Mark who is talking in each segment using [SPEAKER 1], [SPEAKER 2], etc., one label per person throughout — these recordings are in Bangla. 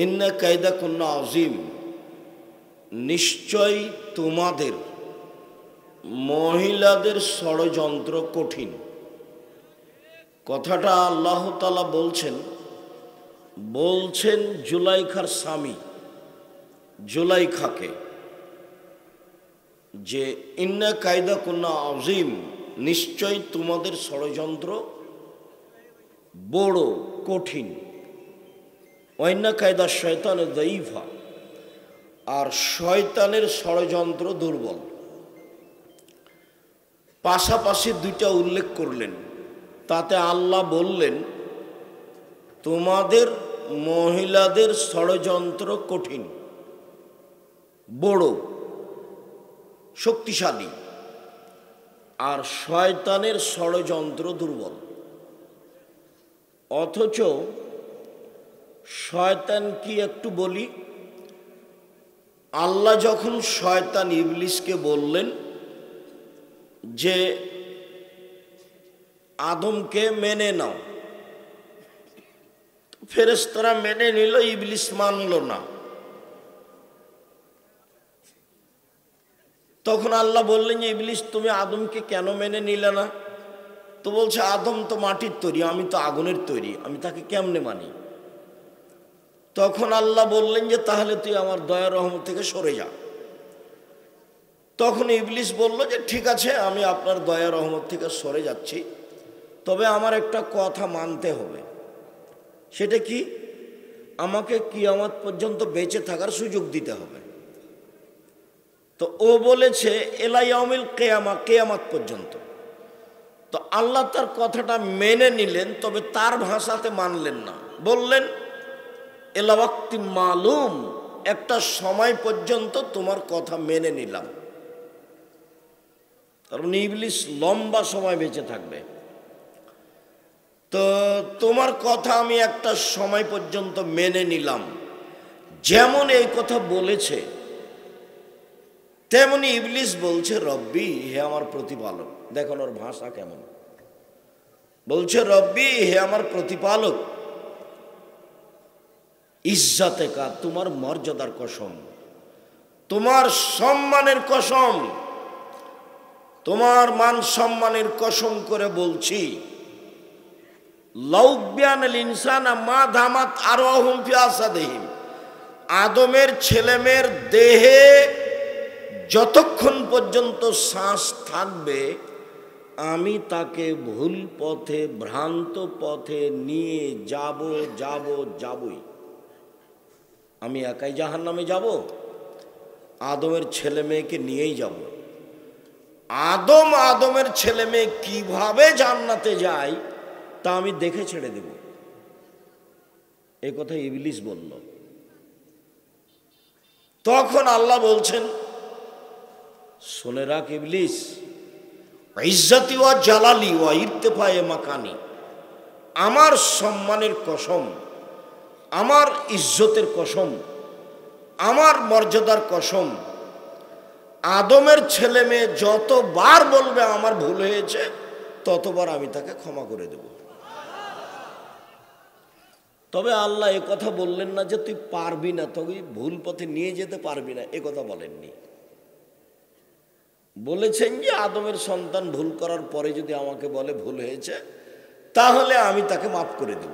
[SPEAKER 1] ইন্না কায়দাকুন্না আযীম, নিশ্চয় তোমাদের মহিলাদের ষড়যন্ত্র কঠিন। কথাটা আল্লাহ তাআলা বলছেন জুলাইখার স্বামী জুলাইখাকে, যে ইন্না কায়দাকুন্না আযীম, নিশ্চয় তোমাদের ষড়যন্ত্র বড় কঠিন। ওয়াইন্না কায়দা শয়তানে দাঈফা, আর শয়তানের ষড়যন্ত্র দুর্বল। পাশাপাশি দুইটা উল্লেখ করলেন। তাতে আল্লাহ বললেন তোমাদের মহিলাদের ষড়যন্ত্র কঠিন, বড় শক্তিশালী, আর শয়তানের ষড়যন্ত্র দুর্বল। অথচ শয়তান কি একটু বলি, আল্লাহ যখন শয়তান ইবলিসকে বললেন যে আদমকে মেনে নাও, ফেরেশতারা মেনে নিল, ইবলিস মানল না। তখন আল্লাহ বললেন যে ইবলিস তুমি আদমকে কেন মেনে নিলে না? তো বলছে আদম তো মাটির তৈরি, আমি তো আগুনের তৈরি, আমি তাকে কেমনে মানি? তখন আল্লাহ বললেন যে তাহলে তুই আমার দয়া রহমত থেকে সরে যা। তখন ইবলিস বলল যে ঠিক আছে, আমি আপনার দয়া রহমত থেকে সরে যাচ্ছি, তবে আমার একটা কথা মানতে হবে। সেটা কি? আমাকে কিয়ামত পর্যন্ত বেঁচে থাকার সুযোগ দিতে হবে। তো ও বলেছে ইলা ইয়াউমিল কিয়ামা, কিয়ামত পর্যন্ত। তো আল্লাহ তার কথাটা মেনে নিলেন, তবে তার ভাষাতে মানলেন না। বললেন ইলা ওয়াক্তি মালুম, একটা সময় পর্যন্ত তোমার কথা মেনে নিলাম। কারণ ইবলিস লম্বা সময় বেঁচে থাকবে, তো তোমার কথা আমি একটা সময় পর্যন্ত মেনে নিলাম। যেমন এই কথা বলেছে, তেমনি ইবলিস বলছে রব্বি, হে আমার প্রতিপালক। দেখুন ওর ভাষা কেমন, বলছে রব্বি, হে আমার প্রতিপালক, ইজ্জতে কা, তোমার মর্যাদার কসম, তোমার সম্মানের কসম, তোমার মান সম্মানের কসম করে বলছি, লাউবিয়ানাল ইনসানা মা দামাত আরওয়াহুম ফি আসাদিহিম, আদমের ছেলেমেয়ের দেহে যতক্ষণ পর্যন্ত শ্বাস থাকবে আমি তাকে ভুল পথে, ভ্রান্ত পথে নিয়ে যাবই। আমি একাই জাহান্নামে যাব? আদমের ছেলে মেয়েকে নিয়েই যাব। আদমের ছেলে মেয়ে কিভাবে জান্নাতে যায় তা আমি দেখে ছেড়ে দেব। এই কথা ইবলিস বলল। তখন আল্লাহ বলছেন শুনে রাখ ইবলিস, ইজ্জতি ওয়া জালালি ওয়া ইরতিফায়ে মাকানি, আমার সম্মানের কসম, আমার ইজ্জতের কসম, আমার মর্যাদার কসম, আদমের ছেলে মেয়ে যতবার বলবে আমার ভুল হয়েছে ততবার আমি তাকে ক্ষমা করে দেব। তবে আল্লাহ এ কথা বললেন না যে তুই পারবি না, তবে ভুল পথে নিয়ে যেতে পারবি না, এ কথা বলেননি। বলেছেন যে আদমের সন্তান ভুল করার পরে যদি আমাকে বলে ভুল হয়েছে, তাহলে আমি তাকে মাফ করে দেব।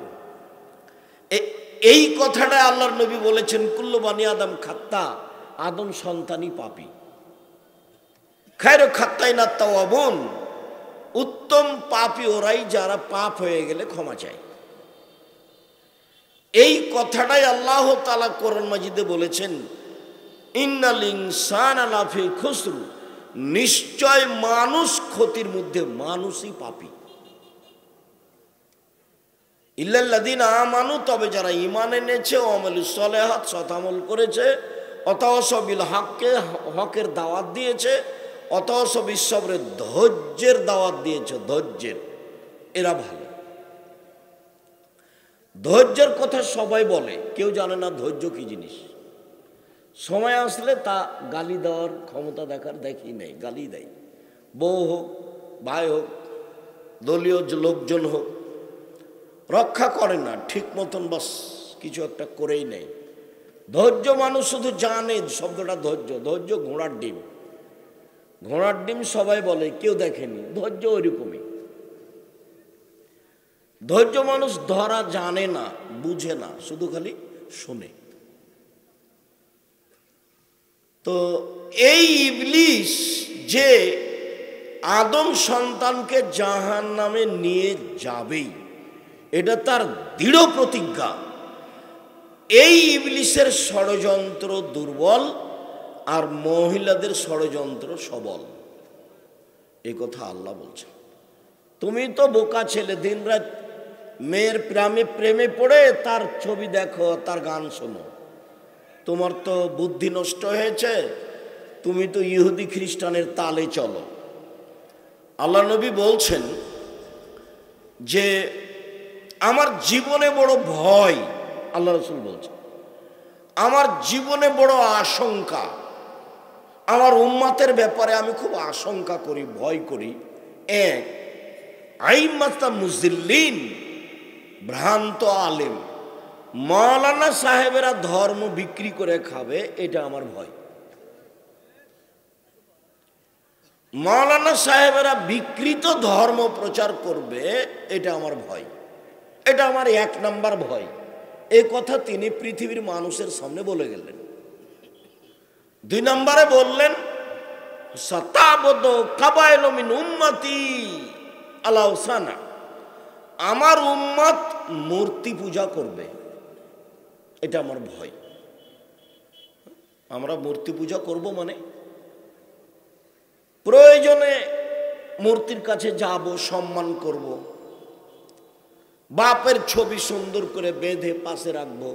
[SPEAKER 1] এই কথাটা আল্লাহর নবী বলেছেন কুল্লু বানি আদম খাত্তা, আদম সন্তানই পাপী। খায়রু খাত্তাইনা তাওয়াবুন, উত্তম পাপী ওরাই যারা পাপ হয়ে গেলে ক্ষমা চায়। এই কথাটাই আল্লাহ তাআলা কোরআন মাজিদে বলেছেন ইন্নাল ইনসানা লাফি খুসর, নিশ্চয় মানুষ ক্ষতির মধ্যে, মানুষই পাপী। ইল্লাল্লাযীনা আমানু, তবে যারা ঈমান এনেছে, ওয়া আমালুস সালিহাত, সৎ আমল করেছে, ওয়াতাওয়াসাউ বিল হক্কে, হকের দাওয়াত দিয়েছে, ওয়াতাওয়াসাউ বিস সবরে, ধৈর্যের দাওয়াত দিয়েছে, ধৈর্যের, এরা ভালো। ধৈর্যের কথা সবাই বলে, কেউ জানে না ধৈর্য কি জিনিস। সময় আসলে তা গালি দেওয়ার ক্ষমতা দেখি নেই, গালি দেয়। বউ হোক, ভাই হোক, দলীয় লোকজন হোক, রক্ষা করে না ঠিক মতন, বাস কিছু একটা করেই নেয়। ধৈর্য মানুষ শুধু জানে শব্দটা ধৈর্য, ধৈর্য ঘোড়ার ডিম। ঘোড়ার ডিম সবাই বলে, কেউ দেখেনি। ধৈর্য ওইরকমই। ধৈর্য মানুষ ধরা জানে না, বুঝে না, শুধু খালি শুনে। তো এই ইবলিস যে আদম সন্তানকে জাহান্নামে নিয়ে যাবেই, এটা তার দৃঢ় প্রতিজ্ঞা। এই ইবলিসের ষড়যন্ত্র দুর্বল আর মহিলাদের ষড়যন্ত্র সবল, এই কথা আল্লাহ বলছেন। তুমি তো বোকা ছেলে, দিনরাত মেয়ের প্রেমে পড়ে তার ছবি দেখো, তার গান শোনো, তোমার তো বুদ্ধি নষ্ট হয়েছে, তুমি তো ইহুদি খ্রিস্টানের তালে চলো। আল্লাহ নবী বলছেন যে আমার জীবনে বড় ভয়, আল্লাহ রাসূল বলছেন আমার জীবনে বড় আশঙ্কা, আমার উম্মতের ব্যাপারে আমি খুব আশঙ্কা করি, ভয় করি। এক, আইম্মাতা মুজিল্লিন, ভ্রান্ত আলেম, মাওলানা সাহেবেরা ধর্ম বিক্রি করে খাবে, এটা আমার ভয়। মাওলানা সাহেবেরা বিকৃত ধর্ম প্রচার করবে, এটা আমার ভয়, এটা আমার 1 নাম্বার ভয়। এ কথা তিনি পৃথিবীর মানুষের সামনে বলে গেলেন। 2 নম্বরে বললেন সাতাবদ কাবাইল মিন উম্মতি আলাউসানা, আমার উম্মত মূর্তি পূজা করবে, এটা আমার ভয়। আমরা মূর্তি পূজা করব মানে প্রয়োজনে মূর্তির কাছে যাব, সম্মান করব, বাপের ছবি সুন্দর করে বেঁধে পাশে রাখবো।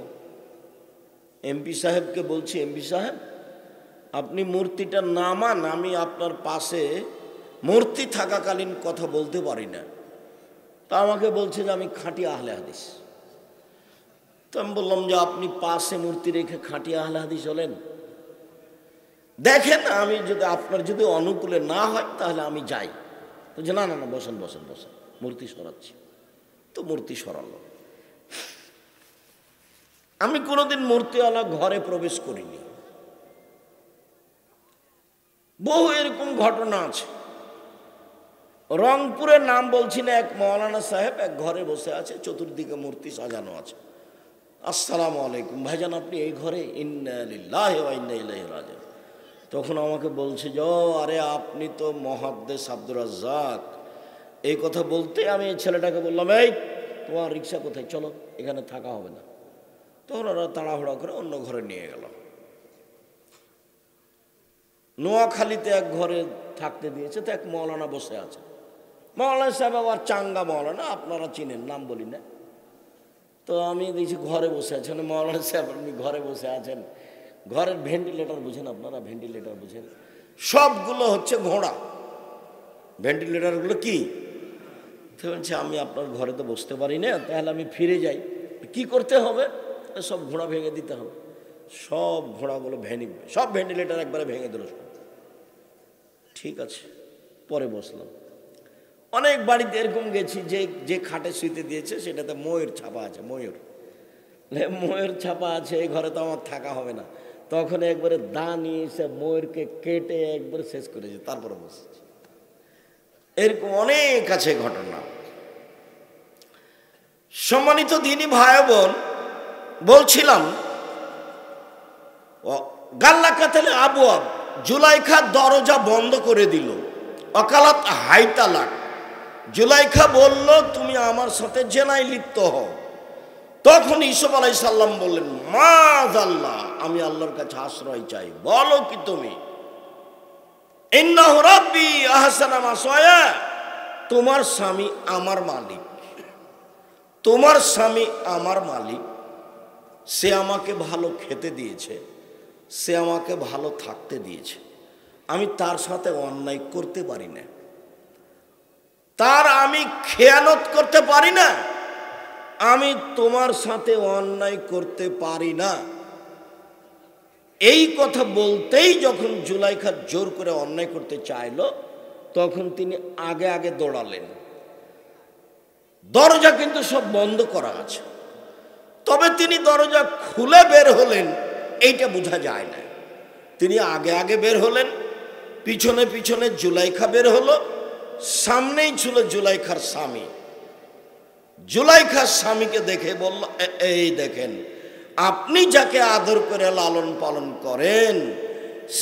[SPEAKER 1] এমপি সাহেবকে বলছি, এমপি সাহেব আপনি মূর্তিটা নামান, আমি আপনার পাশে মূর্তি থাকাকালীন কথা বলতে পারি না। তা আমাকে বলছে যে আমি খাঁটি আহলে হাদিস। তো আমি বললাম যে আপনি পাশে মূর্তি রেখে খাঁটি আহলে হাদিস হলেন? দেখেন আমি যদি আপনার যদি অনুকূলে না হয় তাহলে আমি যাই। তো যে না না না, বসেন বসেন বসেন, মূর্তি সরাচ্ছি। তো মূর্তি সরালো। আমি কোনোদিন মূর্তিওয়ালা ঘরে প্রবেশ করিনি। বহু এরকম ঘটনা আছে। রংপুরের নাম বলছি না, এক মাওলানা সাহেব এক ঘরে বসে আছে, চতুর্দিকে মূর্তি সাজানো আছে। আসসালামু আলাইকুম ভাইজান, আপনি এই ঘরে? ইন্না লিল্লাহি ওয়া ইন্না ইলাইহি রাজিউন। তখন আমাকে বলছে যে আরে আপনি তো মুহাদ্দিস আব্দুর রাজ্জাক। এই কথা বলতে আমি এই ছেলেটাকে বললাম, এই তোমার রিক্সা কোথায়, চলো, এখানে থাকা হবে না। তখন ওরা তাড়াহুড়া করে অন্য ঘরে নিয়ে গেল। নোয়াখালীতে এক ঘরে থাকতে দিয়েছে, তো এক মাওলানা বসে আছে। মাওলানা সাহেব আবার চাঙ্গা মাওলানা, আপনারা চিনেন, নাম বলি না। তো আমি দেখছি ঘরে বসে আছেন মাওলানা সাহেব, আপনি ঘরে বসে আছেন, ঘরের ভেন্টিলেটর বুঝেন আপনারা? ভেন্টিলেটর বুঝেন? সবগুলো হচ্ছে ঘোড়া। ভেন্টিলেটরগুলো কি? তো বলছে আমি আপনার ঘরে তো বসতে পারি না, তাহলে আমি ফিরে যাই। কি করতে হবে? সব ঘোড়া ভেঙে দিতে হবে। সব ঘোড়াগুলো সব ভেন্টিলেটর একবারে ভেঙে দিল। ঠিক আছে, পরে বসলাম। অনেক বাড়িতে এরকম গেছি যে যে খাটে শুইতে দিয়েছে সেটাতে ময়ূর ছাপা আছে। ময়ূর ছাপা আছে, এই ঘরে তো আমার থাকা হবে না। তখন একবারে দা নিয়ে এসে ময়ূরকে কেটে একবারে শেষ করেছে, তারপরে বসেছে। এরকম অনেক আছে ঘটনা। সম্মানিত দিনী ভাই বোন, বলছিলাম গাল্লা কাতালে আবওয়াব, জুলাইখা দরজা বন্ধ করে দিল। অকালাত হাইতালাক, জুলাইখা বলল তুমি আমার সাথে জেনায় লিপ্ত হও। তখন ইউসুফ আলাইহিস সালাম বললেন, মাযাল্লাহ, আমি আল্লাহর কাছে আশ্রয় চাই। বলো কি তুমি? ইন্নাহু রাব্বি আহসানা মাসওয়ায়া, তোমার স্বামী আমার মালিক, তোমার স্বামী আমার মালিক। সে আমাকে ভালো খেতে দিয়েছে, সে আমাকে ভালো থাকতে দিয়েছে, আমি তার সাথে অন্যায় করতে পারি না, তার আমি খেয়ানত করতে পারি না, আমি তোমার সাথে অন্যায় করতে পারি না। এই কথা বলতেই যখন জুলাইখা জোর করে অন্যায় করতে চাইল, তখন তিনি আগে আগে দৌড়ালেন। দরজা কিন্তু সব বন্ধ করা আছে, তবে তিনি দরজা খুলে বের হলেন। এইটা বোঝা যায় না। তিনি আগে আগে বের হলেন, পিছনে পিছনে জুলাইখা বের হলো, সামনেই ছিল জুলাইখার স্বামী। জুলাইখার স্বামীকে দেখে বলল, এই দেখেন, আপনি যাকে আদর করে লালন পালন করেন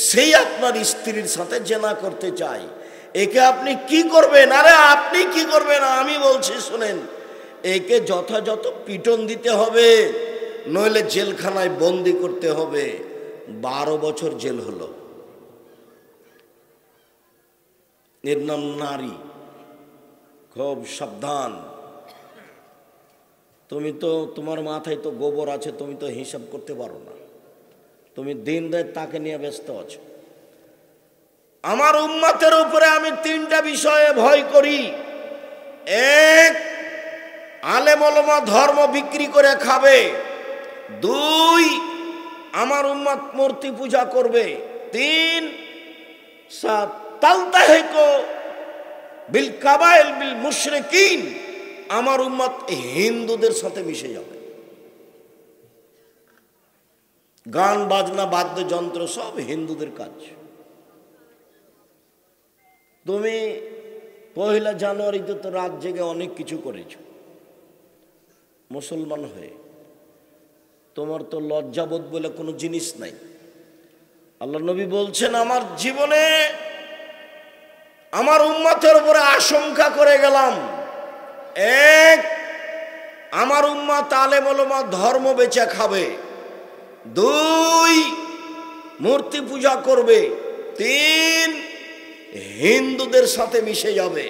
[SPEAKER 1] সেই আপনার স্ত্রীর সাথে জেনা করতে চাই, একে আপনি কি করবেন? আরে আপনি কি করবেন, আমি বলছি শুনেন, একে যথাযথ পিটন দিতে হবে, নইলে জেলখানায় বন্দি করতে হবে। 12 বছর জেল হলো। এর নাম নারী। খুব সাবধান। তুমি তো, তোমার মাথায় তো গোবর আছে, তুমি তো হিসাব করতে পারো না, তুমি দিন রাত তাকে নিয়ে ব্যস্ত আছো। আমার উম্মতের উপরে আমি 3টা বিষয়ে ভয় করি। এক, আলেম ওলামা ধর্ম বিক্রি করে খাবে। 2, আমার উম্মত মূর্তি পূজা করবে। 3, তালতাহিকু বিল কাবাইল বিল মুশরিকিন, আমার উম্মত হিন্দুদের সাথে মিশে যাবে। গান বাজনা বাদ্যযন্ত্র সব হিন্দুদের কাজ। তুমি 1 জানুয়ারিতে তো রাত জেগে অনেক কিছু করেছ মুসলমান হয়ে, তোমার তো লজ্জাবোধ বলে কোনো জিনিস নাই। আল্লাহ নবী বলছেন, আমার জীবনে আমার উম্মতের উপরে আশঙ্কা করে গেলাম, 1, আমার উম্মত আলেম ওলামা ধর্ম বেচে খাবে। 2, মূর্তি পূজা করবে। 3, হিন্দুদের সাথে মিশে যাবে।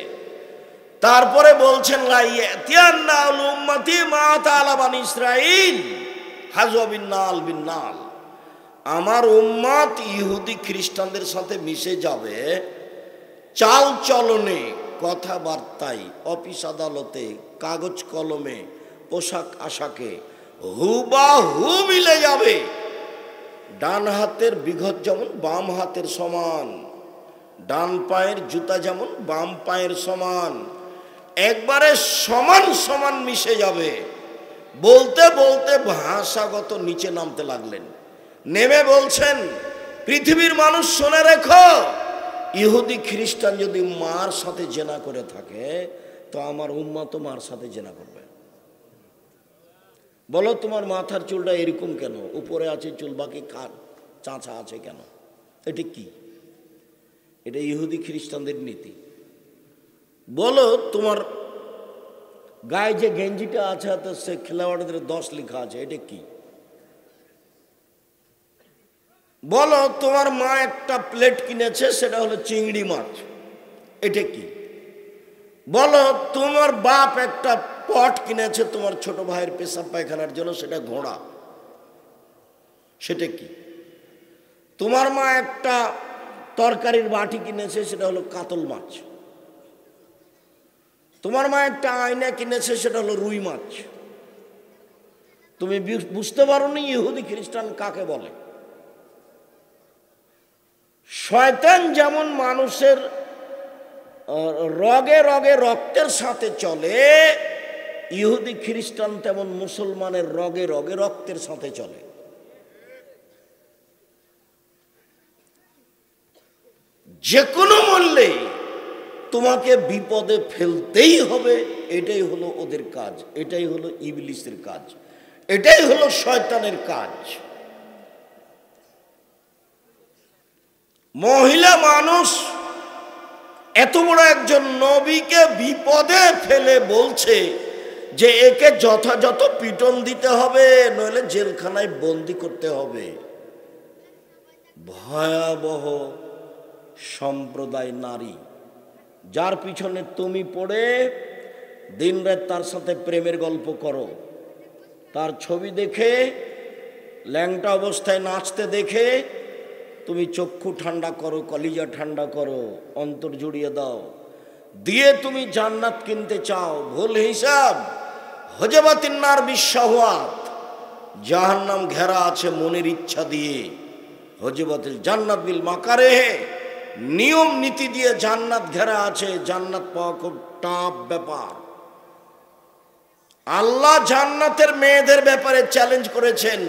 [SPEAKER 1] তারপরে বলছেন, আমার উম্মত ইহুদি খ্রিস্টানদের সাথে মিশে যাবে চাল চলনে, কথাবার্তায়, অফিস আদালতে, কাগজ কলমে, পোশাক আশাকে হুবাহু মিলে যাবে। ডান হাতের বিঘত যেমন বাম হাতের সমান, ডান পায়ের জুতা যেমন বাম পায়ের সমান, একবারে সমান সমান মিশে যাবে। বলতে বলতে ভাষাগত নিচে নামতে লাগলেন। নেমে বলছেন, পৃথিবীর মানুষ শুনে রেখো, ইহুদি খ্রিস্টান যদি মার সাথে জেনা করে থাকে তো আমার উম্মত মার সাথে জেনা করবে। বলো, তোমার মাথার চুলটা এরকম কেন? উপরে আছে চুল, বাকি চাঁচা আছে কেন? এটা কি? এটা ইহুদি খ্রিস্টানদের নীতি। বলো, তোমার গায়ে যে গেঞ্জিটা আছে তো সে খেলোয়াড়দের 10 লেখা আছে, এটা কি? বলো, তোমার মা একটা প্লেট কিনেছে, সেটা হলো চিংড়ি মাছ, এটা কি? বলো, তোমার বাপ একটা পট কিনেছে তোমার ছোট ভাইয়ের পেশাব পায়খানার জন্য, সেটা ঘোড়া, সেটা কি? তোমার মা একটা তরকারির বাটি কিনেছে, সেটা হলো কাতল মাছ। তোমার মা একটা আয়না কিনেছে, সেটা হলো রুই মাছ। তুমি বুঝতে পারো নি ইহুদি খ্রিস্টান কাকে বলে? শয়তান যেমন মানুষের রগে রগে রক্তের সাথে চলে, ইহুদি খ্রিস্টান তেমন মুসলমানের রগে রগে রক্তের সাথে চলে। যে কোনো মূল্যে তোমাকে বিপদে ফেলতেই হবে, এটাই হলো ওদের কাজ, এটাই হলো ইবলিসের কাজ, এটাই হলো শয়তানের কাজ। মহিলা মানুষ এত বড় একজন নবীকে বিপদে ফেলে বলছে যে একে যথাযথ পিটন দিতে হবে, নইলে জেলখানায় বন্দি করতে হবে। ভয়াবহ সম্প্রদায় নারী, যার পিছনে তুমি পড়ে দিনরাত তার সাথে প্রেমের গল্প করো, তার ছবি দেখে, ল্যাংটা অবস্থায় নাচতে দেখে তুমি চক্ষু ঠান্ডা করো, কলিজা ঠান্ডা করো, অন্তর জুড়িয়ে দাও, দিয়ে তুমি জান্নাত কিনতে চাও। ভুল হিসাব। হজবাতিন নার বিশ্বহাত, জাহান্নাম ঘেরা আছে মনের ইচ্ছা দিয়ে। হজবাতিল জান্নাত বিল মাকারে, নিয়ম নীতি দিয়ে জান্নাত ঘেরা আছে। জান্নাত পাওয়া খুব টাফ ব্যাপার। আল্লাহ জান্নাতের মেয়েদের ব্যাপারে চ্যালেঞ্জ করেছেন,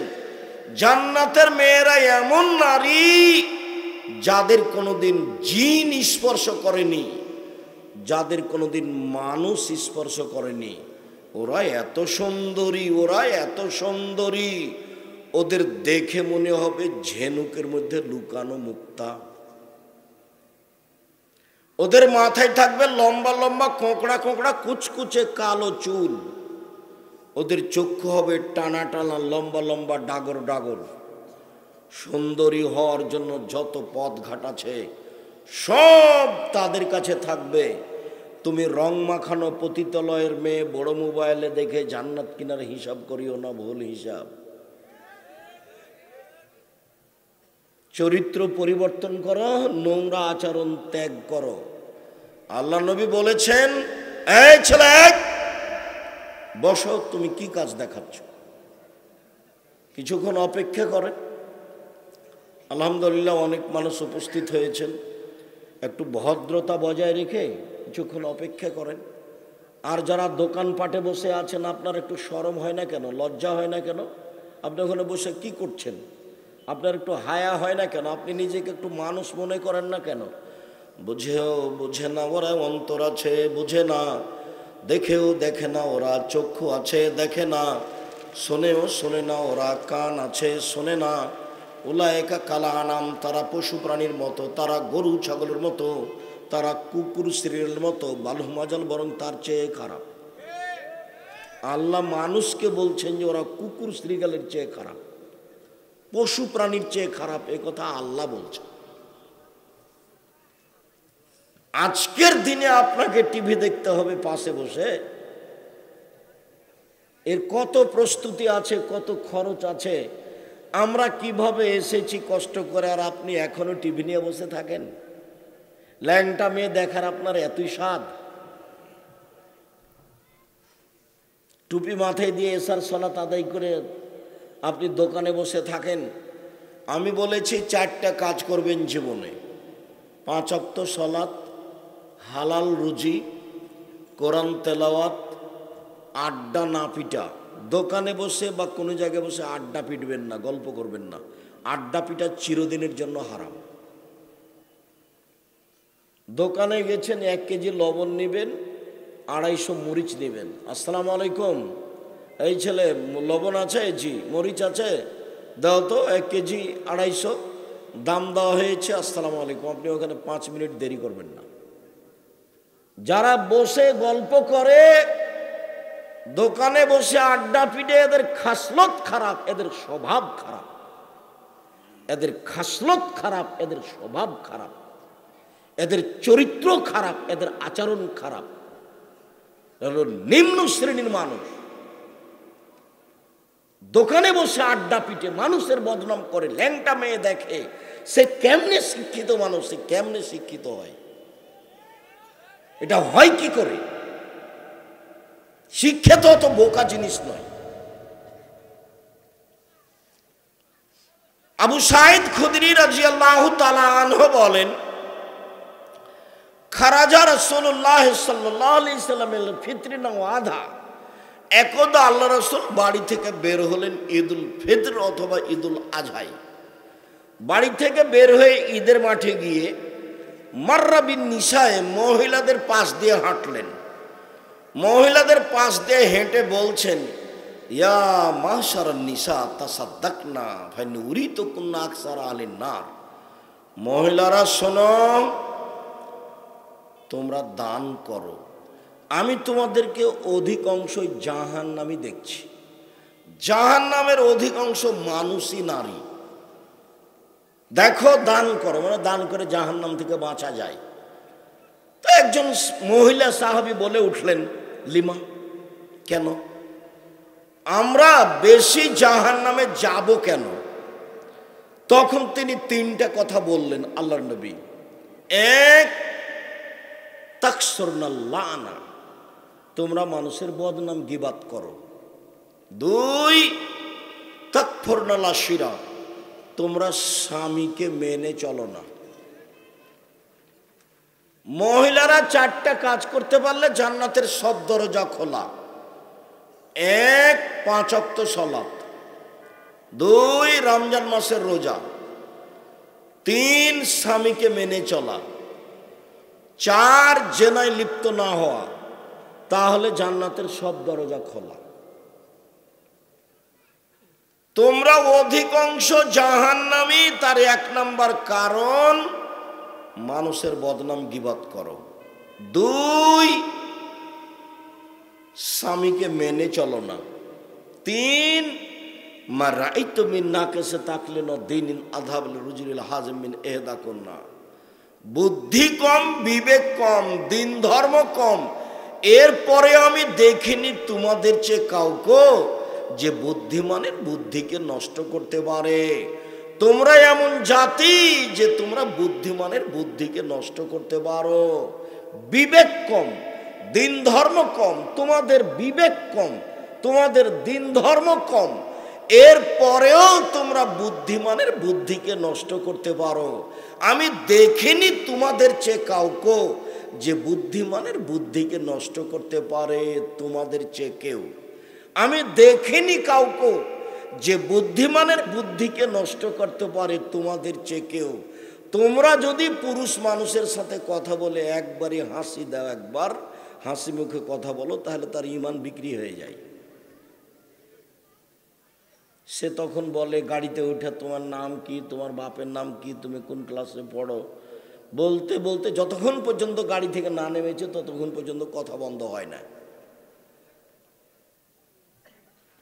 [SPEAKER 1] জান্নাতের মেয়েরা এমন নারী যাদের কোনোদিন জিন স্পর্শ করেনি, যাদের কোনোদিন মানুষ স্পর্শ করেনি। ওরা এত সুন্দরী, ওরা এত সুন্দরী, ওদের দেখে মনে হবে ঝিনুকের মধ্যে লুকানো মুক্তা। ওদের মাথায় থাকবে লম্বা লম্বা কোঁকড়া কোঁকড়া কুচকুচে কালো চুল। ওদের চক্ষু হবে টানা টানা লম্বা লম্বা ডাগর ডাগর। সুন্দরী হওয়ার জন্য যত পথ ঘাট আছে সব তাদের কাছে থাকবে। তুমি রং মাখানো পতিতালয়ের মেয়ে বড় মোবাইলে দেখে জান্নাত কিনার হিসাব করিও না, ভুল হিসাব। চরিত্র পরিবর্তন করো, নোংরা আচরণ ত্যাগ করো। আল্লাহ নবী বলেছেন, এই ছেলে বসো, তুমি কি কাজ দেখাচ্ছ? কিছুক্ষণ অপেক্ষা করেন। আলহামদুলিল্লাহ অনেক মানুষ উপস্থিত হয়েছেন। একটু ভদ্রতা বজায় রেখে কিছুক্ষণ অপেক্ষা করেন। আর যারা দোকানপাটে বসে আছেন, আপনার একটু শরম হয় না কেন, লজ্জা হয় না কেন? আপনি ওখানে বসে কি করছেন? আপনার একটু হায়া হয় না কেন? আপনি নিজেকে একটু মানুষ মনে করেন না কেন? বুঝে না ওরা অন্তর আছে, বুঝে না। দেখেও দেখে না ওরা চক্ষু আছে, দেখে না। শোনেও শোনে না ওরা কান আছে, শোনে না। উলায়েকা কালা আনাম, তারা পশু প্রাণীর মতো, তারা গরু ছাগলের মতো, তারা কুকুর শ্রীর মতো, বালহুমাজাল, বরং তার চেয়ে খারাপ। আল্লাহ মানুষকে বলছেন যে ওরা কুকুর শ্রীগালের চেয়ে খারাপ, পশু প্রাণীর চেয়ে খারাপ। এ কথা আল্লাহ বলছেন। আজকের দিনে আপনাকে টিভি দেখতে হবে পাশে বসে। এর কত প্রস্তুতি আছে, কত খরচ আছে। আমরা কিভাবে এসেছি কষ্ট করে, আর আপনি এখনো টিভি নিয়ে বসে থাকেন। ল্যাংটা মেয়ে দেখার আপনার এতই স্বাদ। টুপি মাথায় দিয়ে এসার সালাত আদায় করে আপনি দোকানে বসে থাকেন। আমি বলেছি 4টা কাজ করবেন জীবনে: 5 ওয়াক্ত সালাত, হালাল রুজি, কোরআন তেলাওয়াত, আড্ডা না পিটা। দোকানে বসে বা কোনো জায়গায় বসে আড্ডা পিটবেন না, গল্প করবেন না। আড্ডা পিটা চিরদিনের জন্য হারাম। দোকানে গেছেন, 1 কেজি লবণ নেবেন, 250 মরিচ নেবেন। আসসালামু আলাইকুম, এই ছেলে লবণ আছে? জি। মরিচ আছে? দাও তো 1 কেজি 250। দাম দেওয়া হয়েছে, আসসালামু আলাইকুম। আপনি ওখানে 5 মিনিট দেরি করবেন না। যারা বসে গল্প করে, দোকানে বসে আড্ডা পিটে, এদের খাসলত খারাপ, এদের স্বভাব খারাপ। এদের খাসলত খারাপ, এদের স্বভাব খারাপ, এদের চরিত্র খারাপ, এদের আচরণ খারাপ। নিম্ন শ্রেণীর মানুষ দোকানে বসে আড্ডা পিটে মানুষের বদনাম করে, ল্যাংটা মেয়ে দেখে। সে কেমনে শিক্ষিত মানুষ? সে কেমনে শিক্ষিত হয়? এটা হয় কি করে? শিক্ষা তো অত বোকা জিনিস নয়। আবু সাঈদ খুদরি রাদিয়াল্লাহু তাআলা আনহু বলেন, খারাজা রাসূলুল্লাহ সাল্লাল্লাহু আলাইহি ওয়াসাল্লামের ফিতরিনা ওয়াদা। একদা আল্লাহ রাসূল বাড়ি থেকে বের হলেন ঈদুল ফিতর অথবা ঈদুল আজহায়। বাড়ি থেকে বের হয়ে ঈদের মাঠে গিয়ে মাররা বিন নিসায়ে, মহিলাদের পাশ দিয়ে হাঁটলেন। মহিলাদের পাশ দিয়ে হেঁটে বলছেন, ইয়া মাশারান নিসা তাসাদ্দাকনা ফানুরিতুকুন্না আকসারা আলিন নার। মহিলারা শোনো, তোমরা দান করো, আমি তোমাদেরকে অধিকাংশ জাহান্নামী দেখছি। জাহান্নামের অধিকাংশ মানুষই নারী। দেখো, দান করো, মানে দান করে জাহান্নাম থেকে বাঁচা যায়। তো একজন মহিলা সাহাবী বলে উঠলেন, লিমা, কেন? আমরা বেশি জাহান্নামে যাব কেন? তখন তিনি 3টা কথা বললেন আল্লাহর নবী। 1, তাকসুরনাল লানা, তোমরা মানুষের বদনাম গীবাত করো। 2, তাকফুরনাল আশিরা, তোমরা স্বামীকে মেনে চলো না। মহিলারা 4টা কাজ করতে পারলে জান্নাতের সব দরজা খোলা। 1, 5 ওয়াক্ত সালাত। 2 রমজান মাসের রোজা, 3 স্বামীকে মেনে চলা, 4 জেনায় লিপ্ত না হওয়া, তাহলে জান্নাতের সব দরজা খোলা। তোমরা অধিকাংশ জাহান্নামী, তার 1 নাম্বার কারণ মানুষের বদনাম গীবত করো, 2 স্বামীকে মেনে চলো না, 3 মা রাইতু মিন নাকিসে তাকলিন দ্বীনিন আযহাব লিরুজুলিল হাজিম মিন ইহদা কুন্না। বুদ্ধি কম, বিবেক কম, দিন ধর্ম কম, এরপরে আমি দেখিনি তোমাদের চেয়ে কাউকে যে বুদ্ধিমানের বুদ্ধিকে নষ্ট করতে পারে। তোমরা এমন জাতি যে তোমরা বুদ্ধিমানের বুদ্ধিকে নষ্ট করতে পারো। বিবেক কম, দিন ধর্ম কম, তোমাদের বিবেক কম, তোমাদের দিন ধর্ম কম, এরপরেও তোমরা বুদ্ধিমানের বুদ্ধিকে নষ্ট করতে পারো। আমি দেখিনি তোমাদের চেয়ে কাউকে যে বুদ্ধিমানের বুদ্ধিকে নষ্ট করতে পারে তোমাদের চেয়ে কেউ। আমি দেখিনি কাউকে যে বুদ্ধিমানের বুদ্ধিকে নষ্ট করতে পারে তোমাদের চেয়ে কেউ। তোমরা যদি পুরুষ মানুষের সাথে কথা বলে একবারই হাসি দাও, একবার হাসি মুখে কথা বলো, তাহলে তার ঈমান বিক্রি হয়ে যায়। সে তখন বলে গাড়িতে উঠে তোমার নাম কি, তোমার বাপের নাম কি, তুমি কোন ক্লাসে পড়ো, বলতে বলতে যতক্ষণ পর্যন্ত গাড়ি থেকে না নেমেছে ততক্ষণ পর্যন্ত কথা বন্ধ হয় না।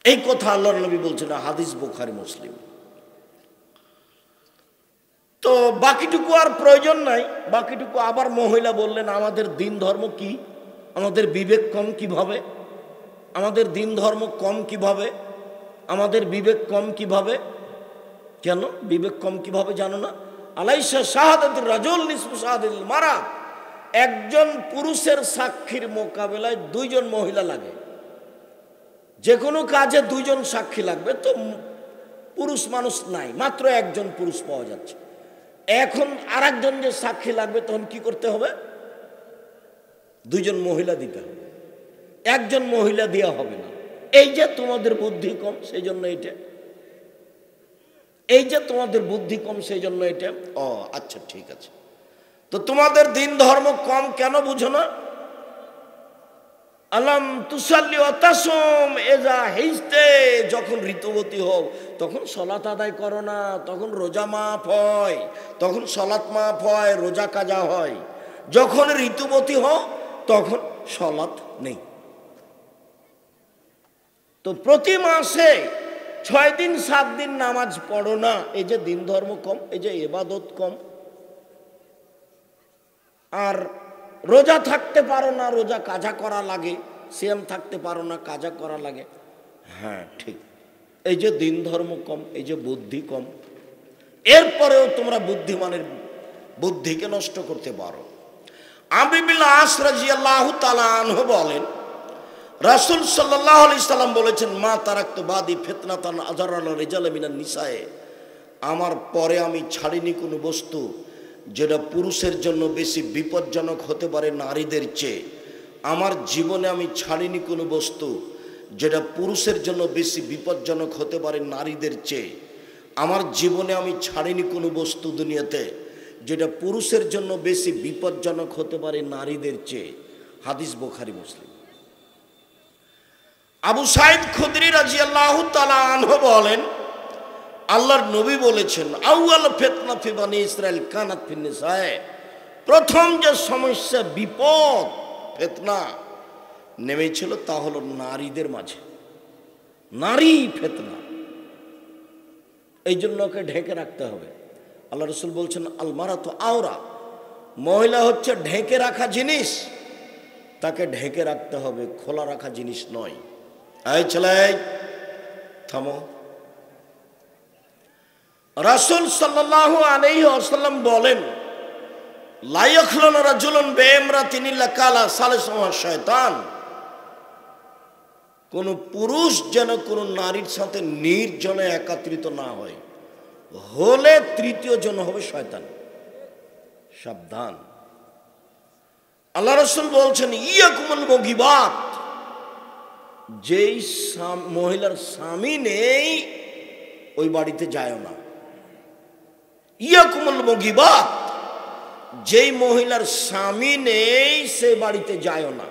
[SPEAKER 1] এই কথা আল্লাহর নবী বলছেন, হাদিস বুখারী মুসলিম। তো বাকিটুকু আর প্রয়োজন নাই, বাকিটুকু আবার মহিলা বললেন আমাদের দিন ধর্ম কি, আমাদের বিবেক কম কিভাবে, আমাদের দিন ধর্ম কম কিভাবে, আমাদের বিবেক কম কিভাবে। কেন বিবেক কম কিভাবে জানো না? আলাইসা শাহাদাতুর রাজুল নিসফু শাহাদাতিল মারা, একজন পুরুষের সাক্ষীর মোকাবেলায় 2 জন মহিলা লাগে। যে কোনো কাজে 2 জন সাক্ষী লাগবে, তো পুরুষ মানুষ নাই, মাত্র 1 জন পুরুষ পাওয়া যাচ্ছে। এখন আর একজন যে সাক্ষী লাগবে তখন কি করতে হবে? 2 জন মহিলা দিতে হবে, 1 জন মহিলা দেওয়া হবে না। এই যে তোমাদের বুদ্ধি কম সেই জন্য এটা, এই যে তোমাদের বুদ্ধি কম সেই জন্য এটা। ও আচ্ছা ঠিক আছে, তো তোমাদের দিন ধর্ম কম কেন বুঝো না? আলাম তুসাল্লি ওয়া তাসুম এজা হিজতে, যখন ঋতুবতী হও তখন সালাত আদায় করো না, তখন রোজা মাফ হয়, তখন সালাত মাফ হয়, রোজা কাজা হয়। যখন ঋতুবতী হও তখন সালাত নেই। তো প্রতি মাসে 6 দিন 7 দিন নামাজ পড়ো না, এই যে দিন ধর্ম কম, এই যে ইবাদত কম। আর রোজা থাকতে পারো না, রোজা কাজা করা লাগে, সিয়াম থাকতে পারো না, কাজা করা লাগে। হ্যাঁ ঠিক, এই যে দিন ধর্ম কম, এই যে বুদ্ধি কম, এরপরেও তোমরা বুদ্ধিমানের বুদ্ধিকে নষ্ট করতে পারো। আমর ইবনে আস রাদিয়াল্লাহু তাআলা আনহু বলেন, রাসূল সাল্লাল্লাহু আলাইহি সাল্লাম বলেছেন, মা তারাকতু বাদি ফিতনাতান আযারাল রিজাল মিনান নিসায়ে, আমার পরে আমি ছাড়িনি কোনো বস্তু যেটা পুরুষের জন্য বেশি বিপজ্জনক হতে পারে নারীদের চেয়ে। আমার জীবনে আমি ছাড়িনি কোনো বস্তু যেটা পুরুষের জন্য বেশি বিপজ্জনক হতে পারে নারীদের চেয়ে। আমার জীবনে আমি ছাড়িনি কোনো বস্তু দুনিয়াতে যেটা পুরুষের জন্য বেশি বিপজ্জনক হতে পারে নারীদের চেয়ে। হাদিস বুখারী মুসলিম। আবু সাঈদ খুদরি রাদিয়াল্লাহু তাআলা আনহু বলেন, আল্লাহর নবী বলেছেন, আউয়াল ফিতনা ফি বনি ইসরাইল কানাত ফিন নিসায়ে, প্রথম যে সমস্যা, বিপদ, ফিতনা নেমেছিল তা হলো নারীদের মাঝে। নারী ফিতনা, এই জন্য ওকে ঢেকে রাখতে হবে। আল্লাহ রাসূল বলছেন, আল মারাতু আওরা, মহিলা হচ্ছে ঢেকে রাখা জিনিস, তাকে ঢেকে রাখতে হবে, খোলা রাখা জিনিস নয়। এই ছেলে থামো। রাসূল সাল্লাল্লাহু আলাইহি ওয়াসাল্লাম বলেন, লা ইয়াখলুনা রাজুলুন বিইমরাতিন ইল্লা কালা সালিসুহা শয়তান, কোন পুরুষ যেন কোন নারীর সাথে নির্জনে একত্রিত না হয়, হলে তৃতীয় জন হবে শয়তান। সাবধান। আল্লাহ রাসূল বলছেন, ইয়াকুমুল মুগিবাত, যেই মহিলার স্বামী নেই ওই বাড়িতে যায় না। ইয়াকুমুল মুগিবাত, যেই মহিলার স্বামী নেই সে বাড়িতে যায় না।